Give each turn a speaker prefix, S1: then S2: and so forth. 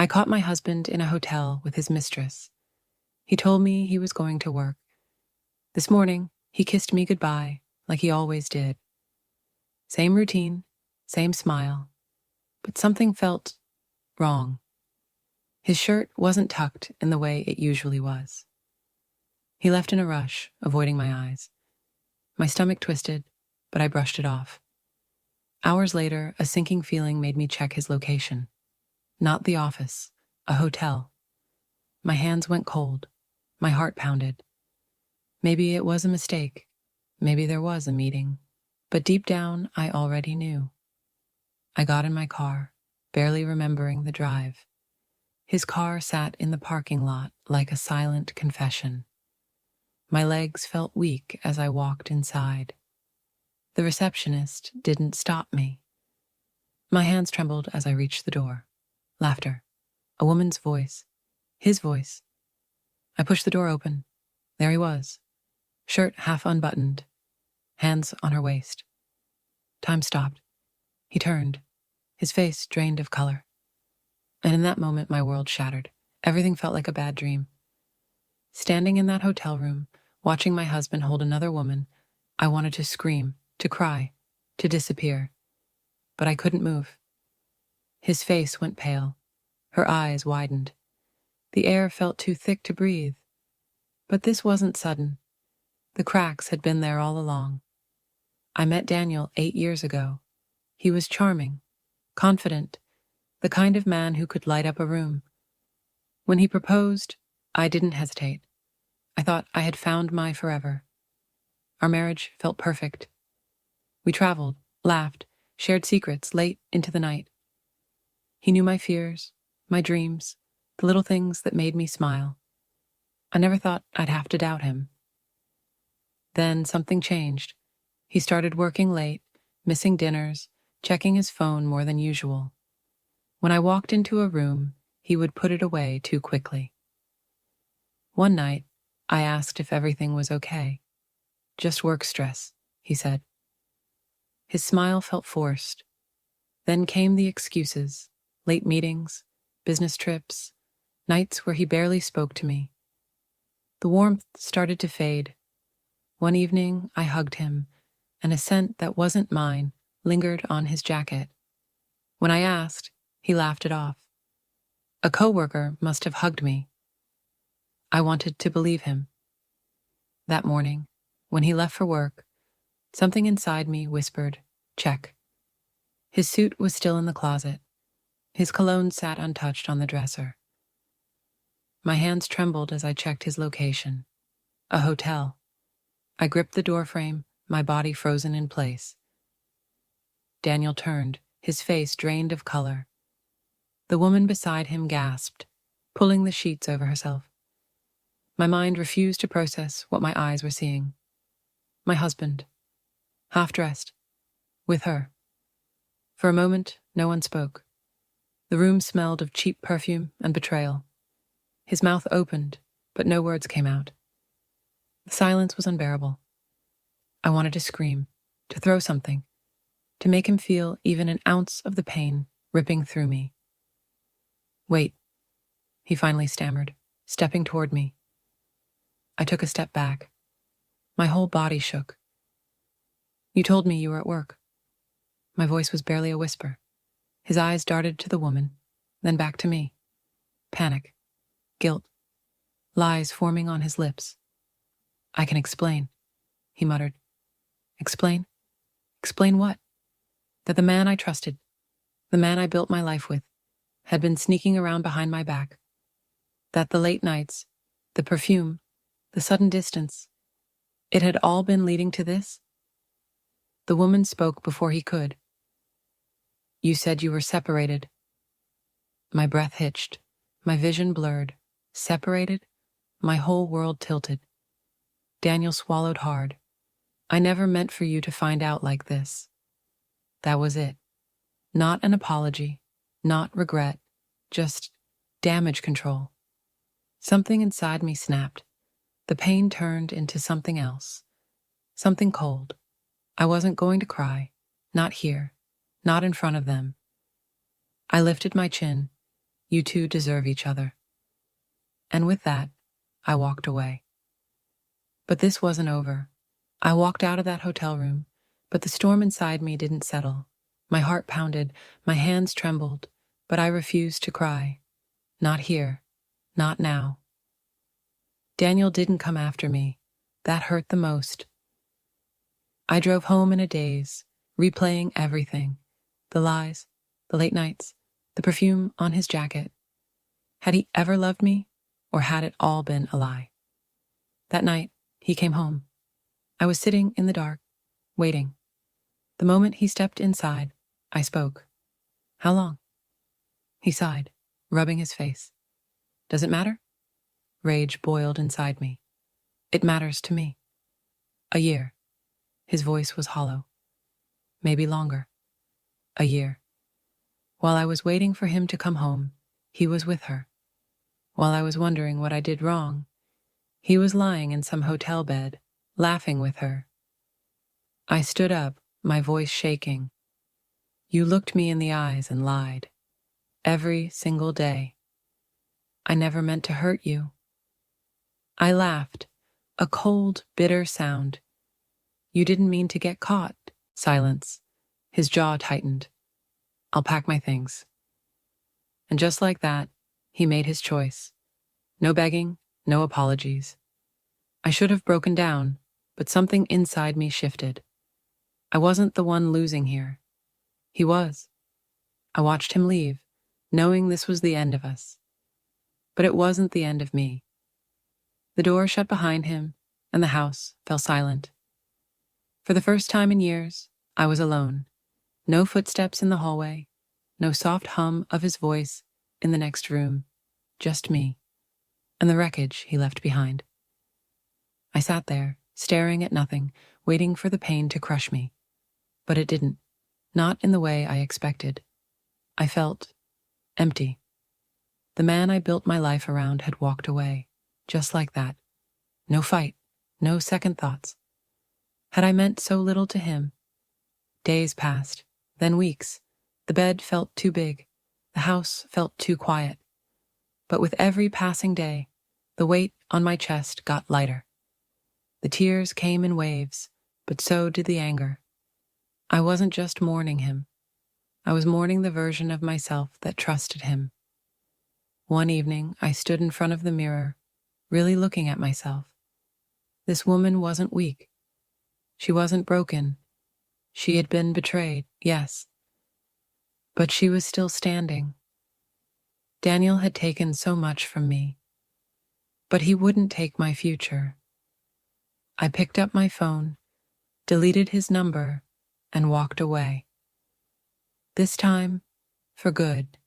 S1: I caught my husband in a hotel with his mistress. He told me he was going to work. This morning, he kissed me goodbye, like he always did. Same routine, same smile, but something felt wrong. His shirt wasn't tucked in the way it usually was. He left in a rush, avoiding my eyes. My stomach twisted, but I brushed it off. Hours later, a sinking feeling made me check his location. Not the office, a hotel. My hands went cold. My heart pounded. Maybe it was a mistake. Maybe there was a meeting. But deep down, I already knew. I got in my car, barely remembering the drive. His car sat in the parking lot like a silent confession. My legs felt weak as I walked inside. The receptionist didn't stop me. My hands trembled as I reached the door. Laughter. A woman's voice. His voice. I pushed the door open. There he was. Shirt half unbuttoned. Hands on her waist. Time stopped. He turned. His face drained of color. And in that moment, my world shattered. Everything felt like a bad dream. Standing in that hotel room, watching my husband hold another woman, I wanted to scream, to cry, to disappear. But I couldn't move. His face went pale. Her eyes widened. The air felt too thick to breathe. But this wasn't sudden. The cracks had been there all along. I met Daniel 8 years ago. He was charming, confident, the kind of man who could light up a room. When he proposed, I didn't hesitate. I thought I had found my forever. Our marriage felt perfect. We traveled, laughed, shared secrets late into the night. He knew my fears, my dreams, the little things that made me smile. I never thought I'd have to doubt him. Then something changed. He started working late, missing dinners, checking his phone more than usual. When I walked into a room, he would put it away too quickly. One night, I asked if everything was okay. Just work stress, he said. His smile felt forced. Then came the excuses, late meetings, business trips, nights where he barely spoke to me. The warmth started to fade. One evening, I hugged him, and a scent that wasn't mine lingered on his jacket. When I asked, he laughed it off. A coworker must have hugged me. I wanted to believe him. That morning, when he left for work, something inside me whispered, check. His suit was still in the closet. His cologne sat untouched on the dresser. My hands trembled as I checked his location. A hotel. I gripped the doorframe, my body frozen in place. Daniel turned, his face drained of color. The woman beside him gasped, pulling the sheets over herself. My mind refused to process what my eyes were seeing. My husband, half-dressed, with her. For a moment, no one spoke. The room smelled of cheap perfume and betrayal. His mouth opened, but no words came out. The silence was unbearable. I wanted to scream, to throw something, to make him feel even an ounce of the pain ripping through me. Wait, he finally stammered, stepping toward me. I took a step back. My whole body shook. You told me you were at work. My voice was barely a whisper. His eyes darted to the woman, then back to me. Panic, guilt, lies forming on his lips. I can explain, he muttered. Explain? Explain what? That the man I trusted, the man I built my life with, had been sneaking around behind my back. That the late nights, the perfume, the sudden distance, it had all been leading to this? The woman spoke before he could. You said you were separated. My breath hitched, my vision blurred. Separated? My whole world tilted. Daniel swallowed hard. I never meant for you to find out like this. That was it. Not an apology, not regret, just damage control. Something inside me snapped. The pain turned into something else. Something cold. I wasn't going to cry. Not here. Not in front of them. I lifted my chin. You two deserve each other. And with that, I walked away. But this wasn't over. I walked out of that hotel room, but the storm inside me didn't settle. My heart pounded, my hands trembled, but I refused to cry. Not here. Not now. Daniel didn't come after me. That hurt the most. I drove home in a daze, replaying everything. The lies, the late nights, the perfume on his jacket. Had he ever loved me, or had it all been a lie? That night, he came home. I was sitting in the dark, waiting. The moment he stepped inside, I spoke. How long? He sighed, rubbing his face. Does it matter? Rage boiled inside me. It matters to me. A year. His voice was hollow. Maybe longer. A year. While I was waiting for him to come home, he was with her. While I was wondering what I did wrong, he was lying in some hotel bed, laughing with her. I stood up, my voice shaking. You looked me in the eyes and lied. Every single day. I never meant to hurt you. I laughed, a cold, bitter sound. You didn't mean to get caught. Silence. His jaw tightened. I'll pack my things. And just like that, he made his choice. No begging, no apologies. I should have broken down, but something inside me shifted. I wasn't the one losing here. He was. I watched him leave, knowing this was the end of us. But it wasn't the end of me. The door shut behind him, and the house fell silent. For the first time in years, I was alone. No footsteps in the hallway, no soft hum of his voice in the next room, just me, and the wreckage he left behind. I sat there, staring at nothing, waiting for the pain to crush me. But it didn't, not in the way I expected. I felt empty. The man I built my life around had walked away, just like that. No fight, no second thoughts. Had I meant so little to him? Days passed, then weeks. The bed felt too big. The house felt too quiet. But with every passing day, the weight on my chest got lighter. The tears came in waves, but so did the anger. I wasn't just mourning him. I was mourning the version of myself that trusted him. One evening, I stood in front of the mirror, really looking at myself. This woman wasn't weak. She wasn't broken. She had been betrayed, yes. But she was still standing. Daniel had taken so much from me. But he wouldn't take my future. I picked up my phone, deleted his number, and walked away. This time, for good.